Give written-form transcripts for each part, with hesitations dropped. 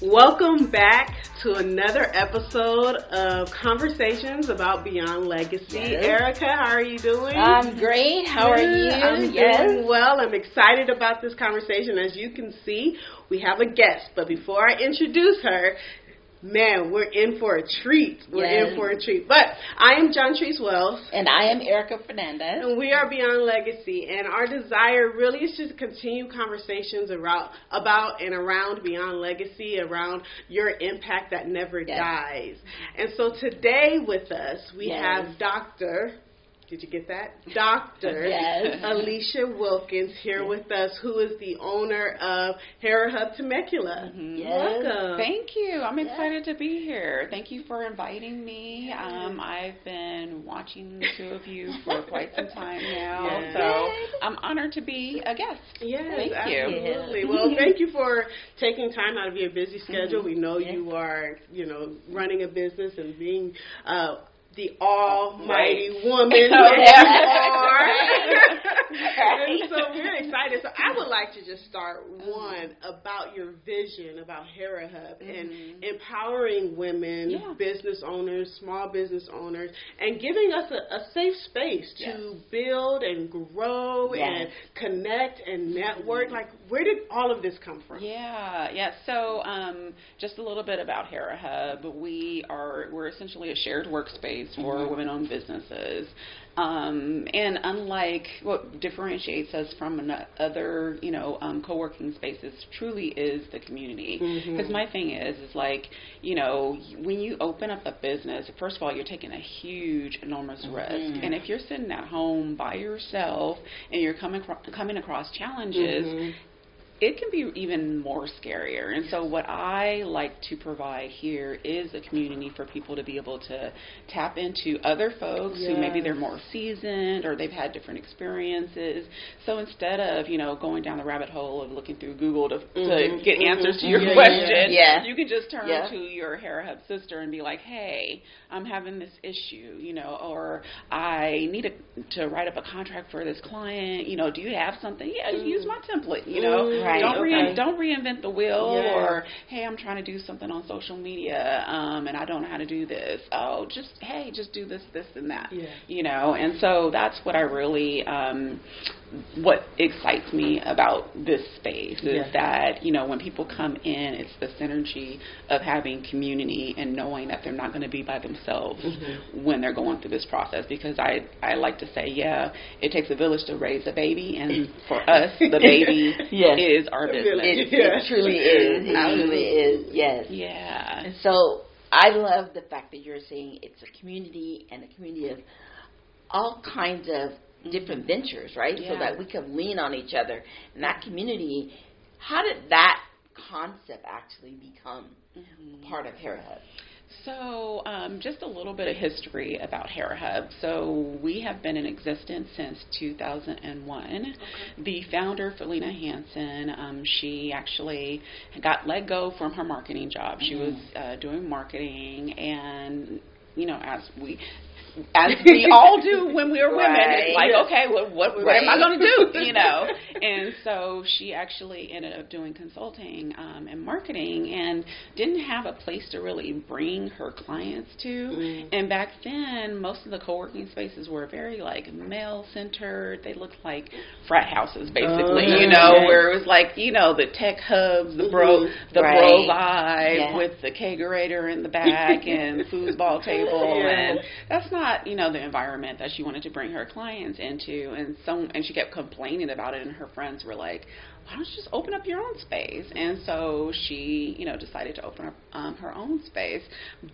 Welcome back to another episode of Conversations about Beyond Legacy. Yes. Erica, how are you doing? I'm great. How are you? I'm doing well. I'm excited about this conversation. As you can see, we have a guest. But before I introduce her, man, we're in for a treat. But I am John Treese Wells. And I am Erica Fernandez. And we are Beyond Legacy. And our desire really is just to continue conversations about and around Beyond Legacy, around your impact that never dies. And so today with us, we have Dr. Did you get that? Dr. Alisha Wilkins here with us, who is the owner of Hair Hub Temecula. Welcome. Thank you. I'm excited to be here. Thank you for inviting me. I've been watching the two of you for quite some time now, so I'm honored to be a guest. Yes, thank absolutely. you. Well, thank you for taking time out of your busy schedule. We know you are, running a business and being the almighty woman that you are. And so we're excited. So I would like to just start, about your vision about Hair Hub and empowering women, business owners, small business owners, and giving us a safe space to build and grow and connect and network. Like, where did all of this come from? So just a little bit about Hair Hub. We're essentially a shared workspace for women-owned businesses. And unlike what differentiates us from other, co-working spaces, truly is the community. Because my thing is like, when you open up a business, first of all, you're taking a huge, enormous risk. And if you're sitting at home by yourself and you're coming across challenges, it can be even more scarier. And so what I like to provide here is a community for people to be able to tap into other folks who maybe they're more seasoned or they've had different experiences. So instead of, going down the rabbit hole of looking through Google to get answers to your question, you can just turn to your Hair Hub sister and be like, hey, I'm having this issue, or I need to write up a contract for this client. Do you have something? Use my template, Right. Don't reinvent the wheel, or hey, I'm trying to do something on social media and I don't know how to do this. Oh, just do this, and that. And so that's what I really what excites me about this space is that when people come in, it's the synergy of having community and knowing that they're not going to be by themselves when they're going through this process. Because I like to say, it takes a village to raise a baby, and for us, the baby is our business. It truly is. It truly is. Yes. Yeah. And so I love the fact that you're saying it's a community and a community of all kinds of different ventures, right? So that we can lean on each other. And that community, how did that concept actually become part of Hair Hub? So just a little bit of history about Hair Hub. So we have been in existence since 2001. The founder, Felina Hansen, she actually got let go from her marketing job. She was doing marketing, and, as we all do when we were women, it's like, okay, what am I going to do, And so she actually ended up doing consulting and marketing and didn't have a place to really bring her clients to. And back then, most of the co-working spaces were very, male-centered. They looked like frat houses, basically, where it was like, the tech hubs, the bro vibe with the kegerator in the back and the foosball table. And that's not, the environment that she wanted to bring her clients into. And she kept complaining about it, and her friends were like, why don't you just open up your own space? And so she, decided to open up her own space,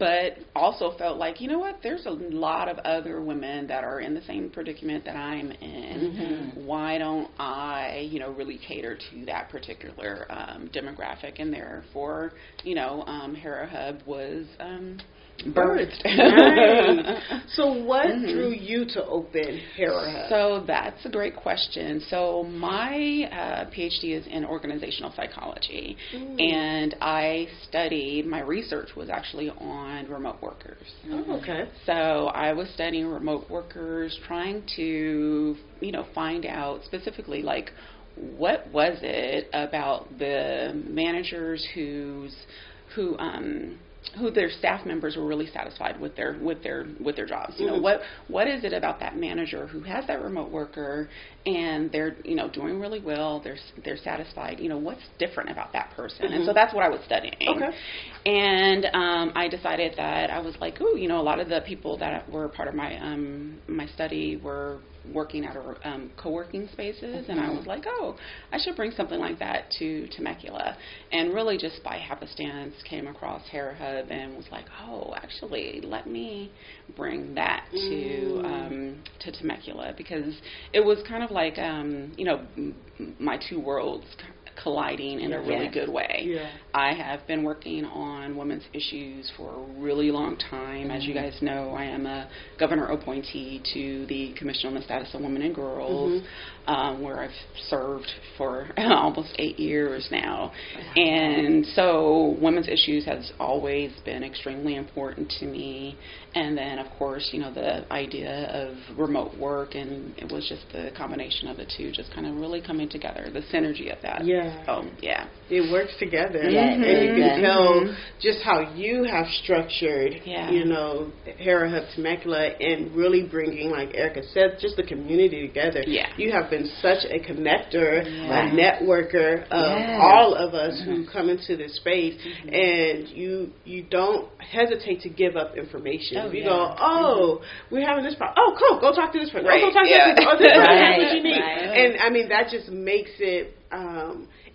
but also felt like, there's a lot of other women that are in the same predicament that I'm in. Why don't I, really cater to that particular demographic? And therefore, Hair Hub was birthed. Right. So what drew you to open Hair Hub? So that's a great question. So my PhD is in organizational psychology, and my research was actually on remote workers. Oh, okay. So I was studying remote workers, trying to, find out specifically, what was it about the managers who their staff members were really satisfied with their jobs. You know, what is it about that manager who has that remote worker and they're, you know, doing really well, they're satisfied, you know, what's different about that person? And so that's what I was studying. Okay. And I decided that I was like, ooh, you know, a lot of the people that were part of my my study were working at co-working spaces, and I was like, oh, I should bring something like that to Temecula. And really just by happenstance came across Hair Hub and was like, oh, actually, let me bring that to Temecula, because it was kind of like, you know, my two worlds colliding in a really good way. Yeah. I have been working on women's issues for a really long time. As you guys know, I am a governor appointee to the Commission on the Status of Women and Girls, where I've served for almost 8 years now. And so women's issues has always been extremely important to me. And then, of course, you know, the idea of remote work, and it was just the combination of the two just kind of really coming together, the synergy of that. Yeah. It works together. And you can tell just how you have structured, you know, Hair Hub Temecula, and really bringing, like Erica said, just the community together. Yeah. You have been such a connector, a networker of all of us who come into this space, and you don't hesitate to give up information. You go, oh, we're having this problem. Oh, cool, go talk to this person. Oh, go talk to this person. Oh, this person has what you need. And, I mean, that just makes it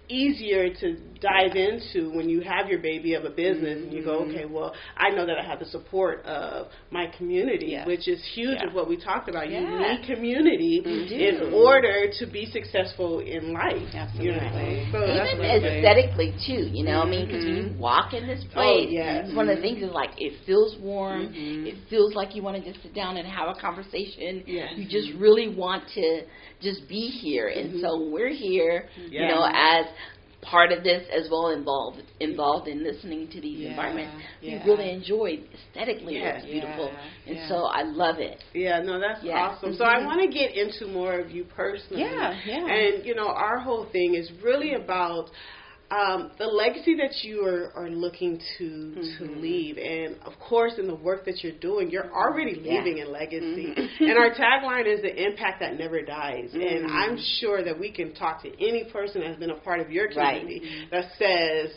easier to dive into when you have your baby of a business and you go, okay, well, I know that I have the support of my community, which is huge of what we talked about. You need community in order to be successful in life. Absolutely. You know? So even aesthetically, too, you know, I mean, because when you walk in this place, one of the things is, like, it feels warm. It feels like you want to just sit down and have a conversation. You just really want to just be here. And so we're here, you know, as part of this as well, involved in listening to these environments. We really enjoyed aesthetically. It's beautiful. And so I love it. Yeah, no, that's awesome. So I want to get into more of you personally. And, you know, our whole thing is really about the legacy that you are looking to leave. And, of course, in the work that you're doing, you're already leaving a legacy. And our tagline is the impact that never dies. And I'm sure that we can talk to any person that has been a part of your community that says,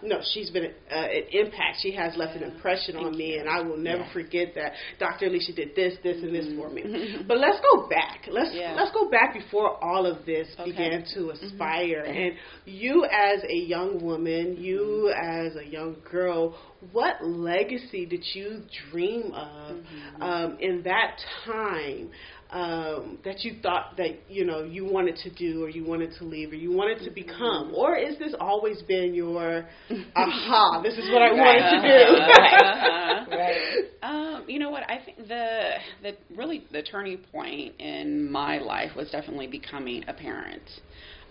no, she's been an impact. She has left an impression on me, and I will never forget that Dr. Alisha did this, and this for me. But let's go back. Let's go back before all of this began to aspire. And you as a young woman, you as a young girl, what legacy did you dream of in that time? That you thought that, you know, you wanted to do, or you wanted to leave, or you wanted to become? Or is this always been your, aha, this is what I wanted to do? You know what, I think the turning point in my life was definitely becoming a parent.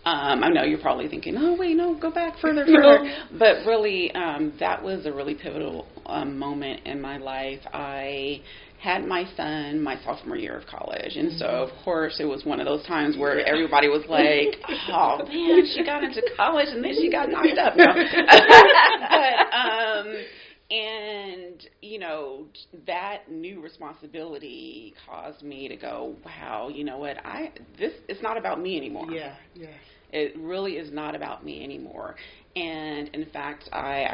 I know you're probably thinking, oh, wait, no, go back further. But really, that was a really pivotal moment in my life. I had my son my sophomore year of college, and so of course it was one of those times where everybody was like, oh man, she got into college and then she got knocked up. No. And you know, that new responsibility caused me to go, wow, you know what, this it's not about me anymore. It really is not about me anymore. And in fact, I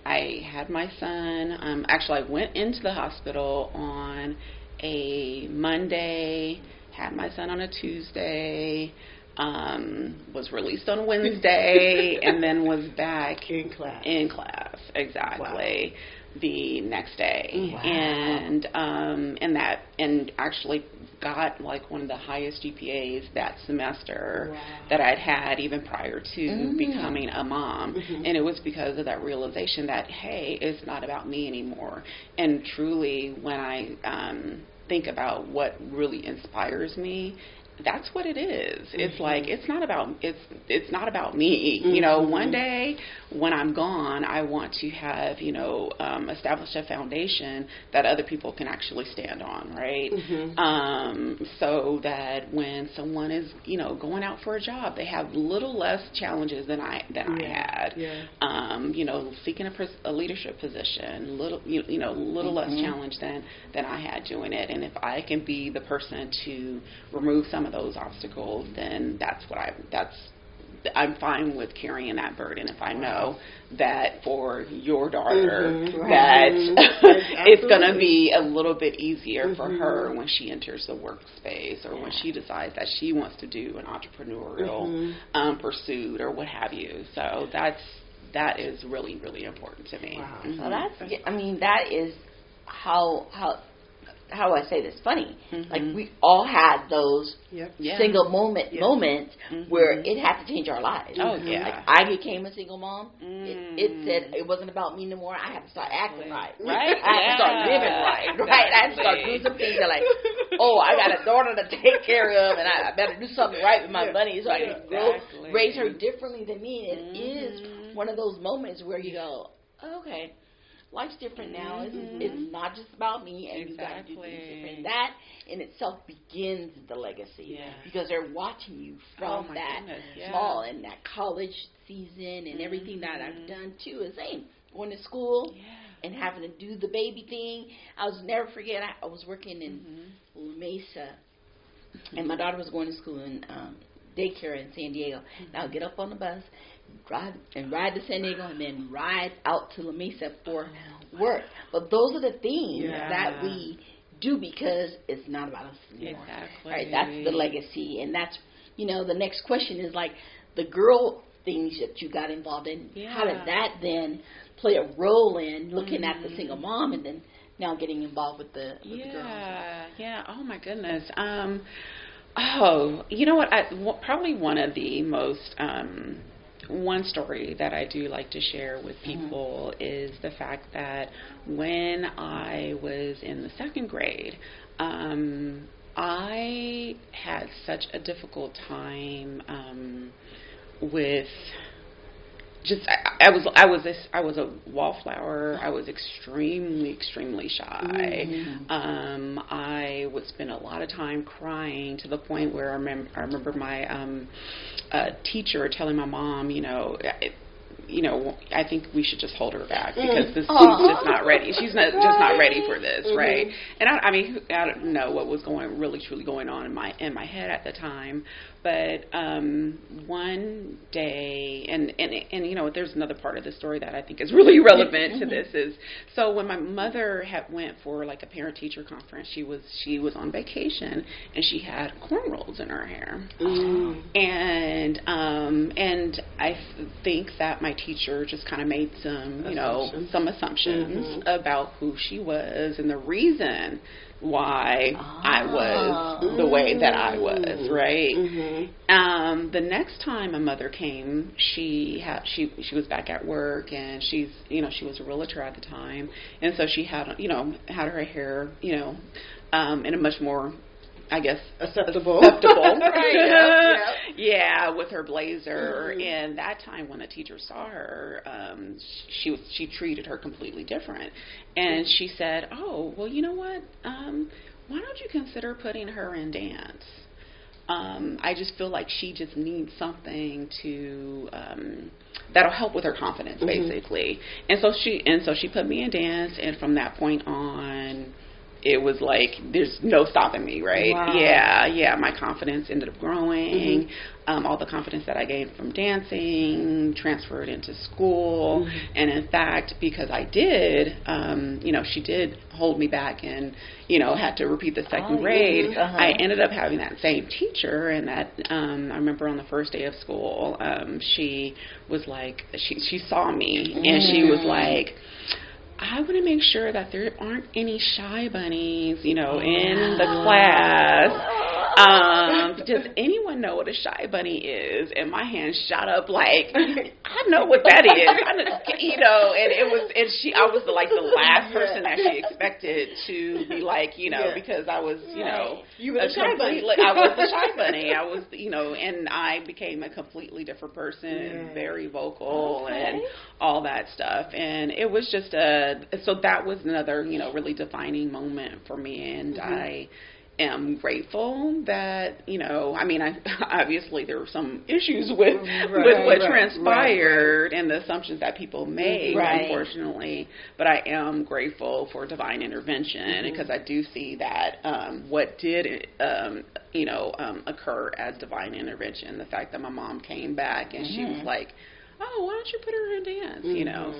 had my son. Actually, I went into the hospital on a Monday, had my son on a Tuesday, was released on Wednesday, and then was back in class. Exactly. The next day. And actually got like one of the highest GPAs that semester that I'd had even prior to becoming a mom. And it was because of that realization that, hey, it's not about me anymore. And truly, when I think about what really inspires me, that's what it is. It's like it's not about me. You know, one day when I'm gone, I want to have established a foundation that other people can actually stand on, right? So that when someone is going out for a job, they have little less challenges than I had. Seeking a leadership position, little less challenge than I had doing it. And if I can be the person to remove some of those obstacles, then I'm fine with carrying that burden if I know that for your daughter that it's going to be a little bit easier for her when she enters the workspace or when she decides that she wants to do an entrepreneurial pursuit or what have you. So that is really, really important to me. Wow. So that is how I say this funny. Like we all had those single moments where it had to change our lives. Oh yeah. Like I became a single mom. It said it wasn't about me no more. I had to start acting right. Right. I had to start living right. Right. I had to start doing some things that like, I got a daughter to take care of, and I better do something right with my money so I can raise her differently than me. It is one of those moments where you go, okay, life's different now. It's not just about me, and you got to do things different. That in itself begins the legacy because they're watching you from that small and that college season and everything that I've done too. Is same going to school and having to do the baby thing. I'll never forget. I was working in La Mesa, and my daughter was going to school in daycare in San Diego. And I'll get up on the bus, ride to San Diego, and then ride out to La Mesa for work. But those are the things that we do because it's not about us anymore. Exactly. Right? That's the legacy, and that's the next question is like the girl things that you got involved in. How did that then play a role in looking at the single mom and then now getting involved with the girls? Yeah. Oh my goodness. You know what? Probably one of the most one story that I do like to share with people is the fact that when I was in the second grade, I had such a difficult time with just I was a wallflower. I was extremely shy. I would spend a lot of time crying to the point where I remember my teacher telling my mom, I think we should just hold her back because this student's just not ready. She's just not ready for this, right? And I don't know what was truly going on in my head at the time. But one day, and there's another part of the story that I think is really relevant to this is, so when my mother went for like a parent-teacher conference, she was on vacation and she had cornrows in her hair, and I think that my teacher just kind of made some assumptions about who she was and the reason why I was the way that I was, right? The next time my mother came, she was back at work, and she was a realtor at the time, and so she had her hair in a much more, I guess, acceptable. Right. Yeah, with her blazer. And that time when the teacher saw her, she treated her completely different. And she said, "Oh, well, you know what? Why don't you consider putting her in dance? I just feel like she just needs something to that'll help with her confidence, basically." And so she put me in dance, and from that point on, it was like there's no stopping me, right? Wow. Yeah. My confidence ended up growing. All the confidence that I gained from dancing transferred into school. And in fact, because I did, she did hold me back and, had to repeat the second grade. I ended up having that same teacher, and that I remember on the first day of school, she was like, she saw me, and she was like, "I want to make sure that there aren't any shy bunnies, in the class." Does anyone know what a shy bunny is? And my hand shot up like, I know what that is. And I was like the last person that she expected to be like, because I was, you were the shy bunny. I was the shy bunny. I was, and I became a completely different person, very vocal and all that stuff. And it was just so that was another, really defining moment for me. And I am grateful that, obviously there were some issues with what transpired and the assumptions that people made, unfortunately. But I am grateful for divine intervention because I do see that what did, occur as divine intervention, the fact that my mom came back and she was like, oh, why don't you put her in dance,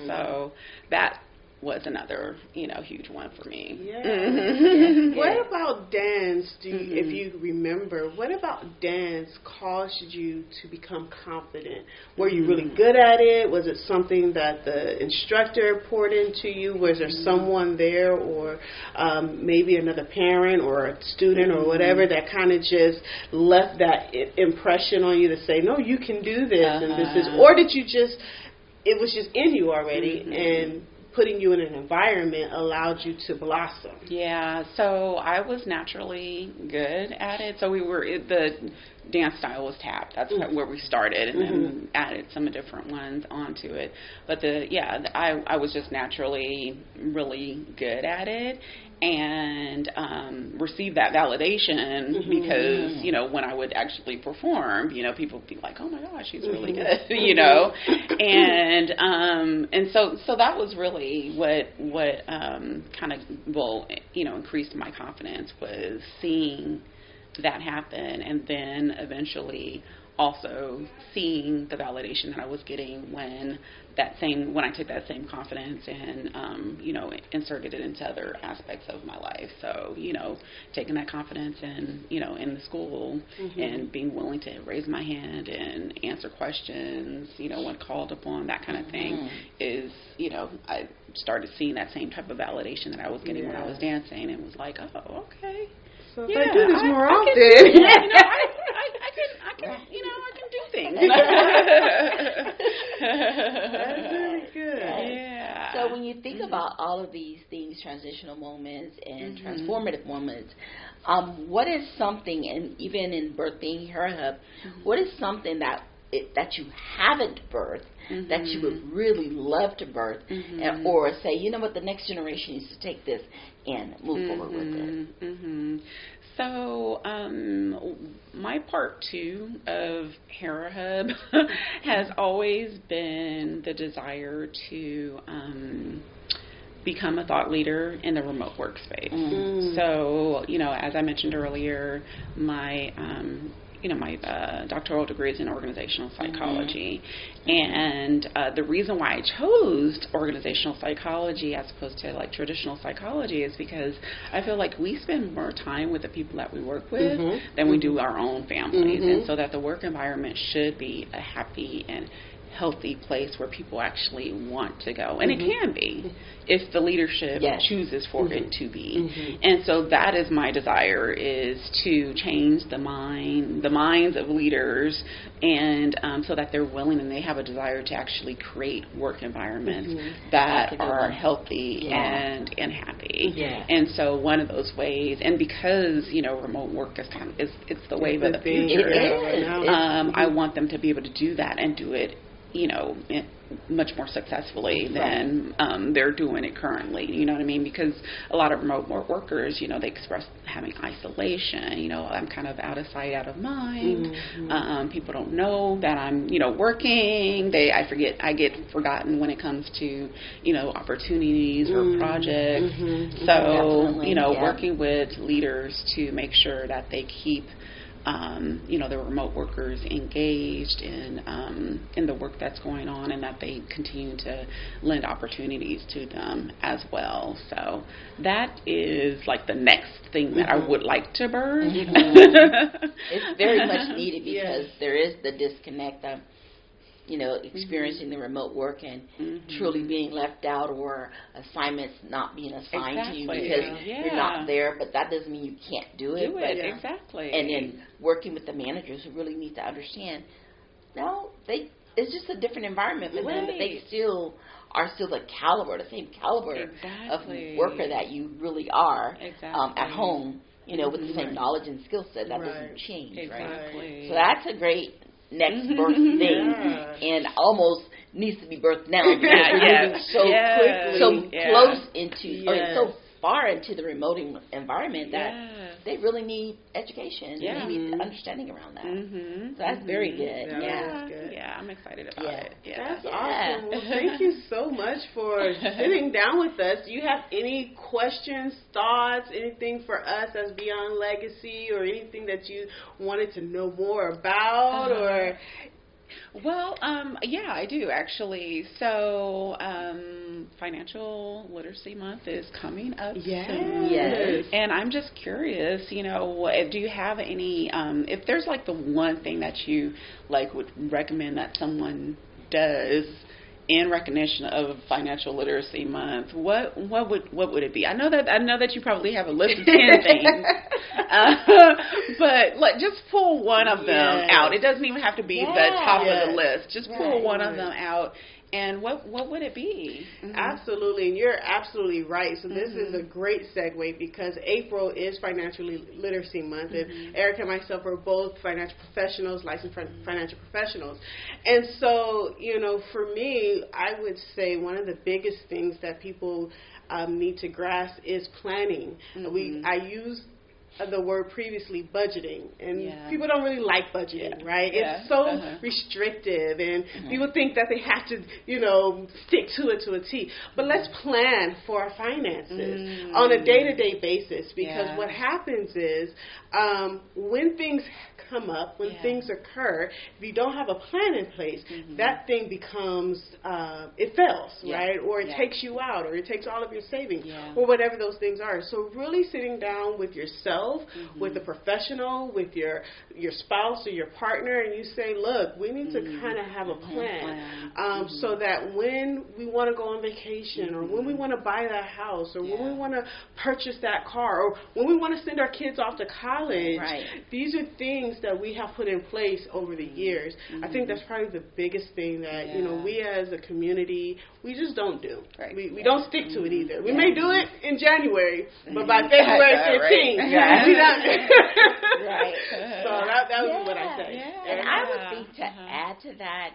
so that was another, huge one for me. Yeah. What about dance, if you remember, what about dance caused you to become confident? Were you really good at it? Was it something that the instructor poured into you? Was there someone there or maybe another parent or a student or whatever that kind of just left that impression on you to say, no, you can do this and this is, or did you just, it was just in you already and putting you in an environment allowed you to blossom? Yeah, so I was naturally good at it. So the dance style was tap. That's where we started, and then added some different ones onto it. But I was just naturally really good at it, and received that validation because when I would actually perform, people would be like, "Oh my gosh, she's really good," and so that was really what kind of increased my confidence, was seeing that happen, and then eventually also seeing the validation that I was getting when I took that same confidence and inserted it into other aspects of my life. So taking that confidence in the school and being willing to raise my hand and answer questions when called upon, that kind of thing is I started seeing that same type of validation that I was getting when I was dancing, and was like, oh, okay. So if I do this more often, I can do things. That's really good. Yeah. So when you think about all of these things, transitional moments and transformative moments, what is something, and even in birthing Hera Hub, what is something that you haven't birthed that you would really love to birth, or say, you know what, the next generation needs to take this and move forward with it? So my part 2 of Hera Hub has always been the desire to become a thought leader in the remote workspace. So, as I mentioned earlier, my doctoral degree is in organizational psychology. And the reason why I chose organizational psychology as opposed to traditional psychology is because I feel like we spend more time with the people that we work with than we do our own families. And so that the work environment should be a happy and healthy place where people actually want to go. And it can be if the leadership chooses for it to be. And so that is my desire, is to change the minds of leaders, and so that they're willing and they have a desire to actually create work environments that are healthy and happy. And so one of those ways, and because remote work is it's the wave of the future, I want them to be able to do that and do it much more successfully than they're doing it currently. You know what I mean? Because a lot of remote workers, they express having isolation. I'm kind of out of sight, out of mind. People don't know that I'm, working. I get forgotten when it comes to, opportunities or projects. So, working with leaders to make sure that they keep the remote workers engaged in the work that's going on, and that they continue to lend opportunities to them as well. So that is like the next thing that I would like to birth. It's very much needed because there is the disconnect. experiencing the remote work and truly being left out, or assignments not being assigned to you because you're not there, but that doesn't mean you can't do it. Exactly. And then working with the managers who really need to understand, it's just a different environment for them, but they still are the same caliber of worker that you really are at home, with the same knowledge and skill set. That doesn't change, right? So that's a great next birth thing, and almost needs to be birthed now because we're moving so quickly, so close into, so far into the remote environment that they really need education and maybe understanding around that. So that's very good. Yeah, I'm excited about it. That's awesome. Well, thank you so much for sitting down with us. Do you have any questions, thoughts, anything for us as Beyond Legacy, or anything that you wanted to know more about, or? Well, I do actually. So, Financial Literacy Month is coming up soon. Yes. And I'm just curious, do you have any, if there's like the one thing that you would recommend that someone does in recognition of Financial Literacy Month, what would it be? I know that you probably have a list of 10 things, but just pull one of them out. It doesn't even have to be the top of the list. Just pull one of them out. And what would it be? Absolutely, and you're absolutely right. So this is a great segue because April is Financial Literacy Month, and Eric and myself are both financial professionals, licensed financial professionals. And so, for me, I would say one of the biggest things that people need to grasp is planning. I use the word previously, budgeting, and people don't really like budgeting, right? It's so restrictive, and people think that they have to, stick to it to a T. But let's plan for our finances on a day-to-day basis, because what happens is when things come up, when things occur, if you don't have a plan in place, that thing becomes, it fails, right? Or it takes you out, or it takes all of your savings, or whatever those things are. So really sitting down with yourself, with a professional, with your spouse or your partner, and you say, look, we need to kind of have a plan, so that when we want to go on vacation, or when we want to buy that house, or when we want to purchase that car, or when we want to send our kids off to college, these are things that we have put in place over the years. I think that's probably the biggest thing that, we as a community, we just don't do. We don't stick to it either. We may do it in January, but by February 15th, we not. So that would be what I say. And I would think to add to that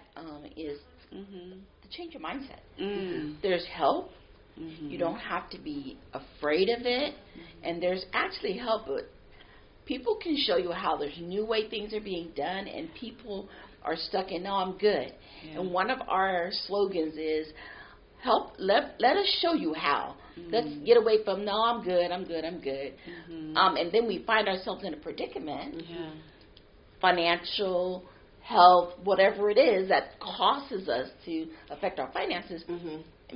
is to change your mindset. There's help. You don't have to be afraid of it. And there's actually help. But people can show you how there's new way things are being done, and people are stuck in, no, I'm good. And one of our slogans is, let us show you how. Let's get away from, no, I'm good. And then we find ourselves in a predicament, financial, health, whatever it is that causes us to affect our finances,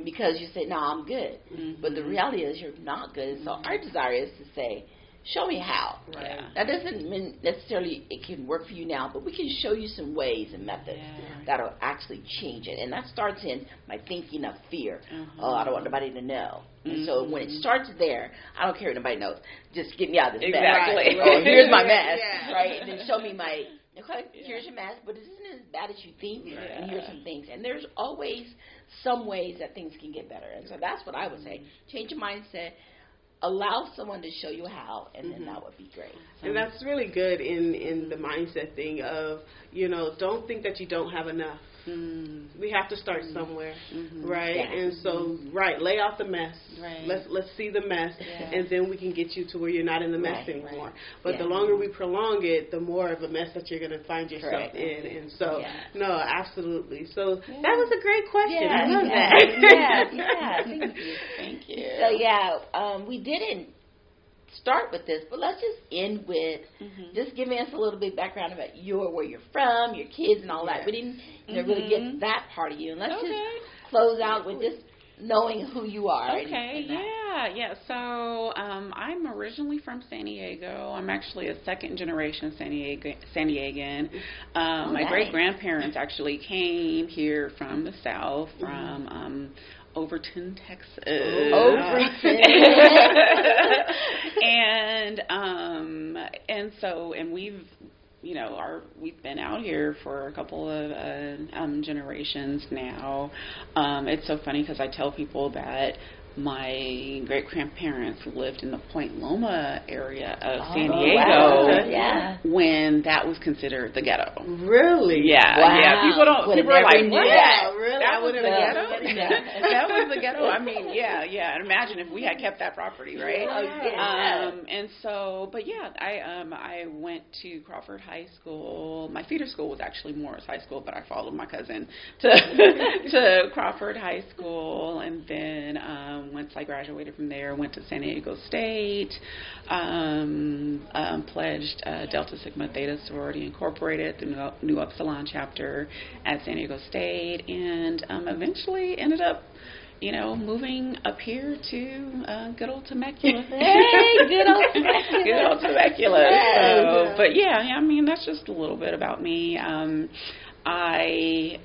because you say, no, I'm good. But the reality is you're not good. So our desire is to say, show me how. That doesn't mean necessarily it can work for you now, but we can show you some ways and methods that'll actually change it. And that starts in my thinking of fear. Oh, I don't want nobody to know. And so when it starts there, I don't care if nobody knows. Just get me out of this mess. Oh, here's my mess, right? And then show me my, here's your mess, but it isn't as bad as you think. And here's some things. And there's always some ways that things can get better. And so that's what I would say. Change your mindset. Allow someone to show you how, and then that would be great. And that's really good in the mindset thing of, don't think that you don't have enough. We have to start somewhere, right? And so, lay out the mess. Let's see the mess, and then we can get you to where you're not in the mess anymore. But the longer we prolong it, the more of a mess that you're going to find yourself in. And so, no, absolutely. So that was a great question. I love that. Thank you. So we didn't start with this, but let's just end with just giving us a little bit of background about where you're from, your kids, and all that. We didn't really get that part of you. And let's just close out with just knowing who you are. Okay, yeah. So I'm originally from San Diego. I'm actually a second generation San Diegan. My great grandparents actually came here from the South, from Overton, Texas. Overton. and we've we've been out here for a couple of generations now. It's so funny because I tell people that my great-grandparents lived in the Point Loma area of San Diego when that was considered the ghetto. Really? Yeah, yeah. People are like, what? Yeah, really? That was the ghetto? That was the ghetto? I mean, yeah. And imagine if we had kept that property, right? And so, but yeah, I went to Crawford High School. My feeder school was actually Morris High School, but I followed my cousin to Crawford High School, and then once I graduated from there, went to San Diego State, pledged Delta Sigma Theta Sorority Incorporated, the New Upsilon chapter at San Diego State, and eventually ended up, moving up here to good old Temecula. Hey, good old Temecula. Good old Temecula. So, but yeah, I mean, that's just a little bit about me. I've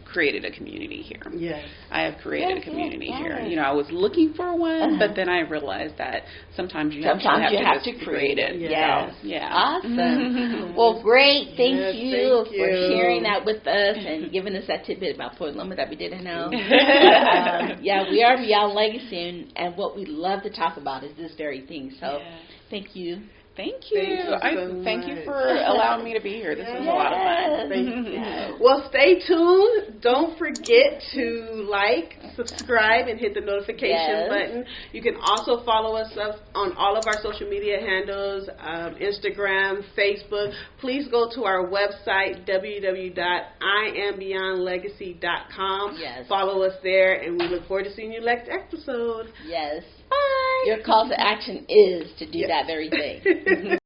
created a community here. Yes. I have created a community here. I was looking for one, but then I realized that sometimes you have to create it. Yes. So, yeah. Awesome. Well, great. Thank you for sharing that with us and giving us that tidbit about Point Loma that we didn't know. We are Beyond Legacy, and what we love to talk about is this very thing. So, thank you. Thank you. Thank you for allowing me to be here. This was a lot of fun. Thank you. Well, stay tuned. Don't forget to like, subscribe, and hit the notification button. You can also follow us on all of our social media handles, Instagram, Facebook. Please go to our website, www.iambeyondlegacy.com. Yes. Follow us there, and we look forward to seeing you next episode. Yes. Bye. Your call to action is to do that very thing.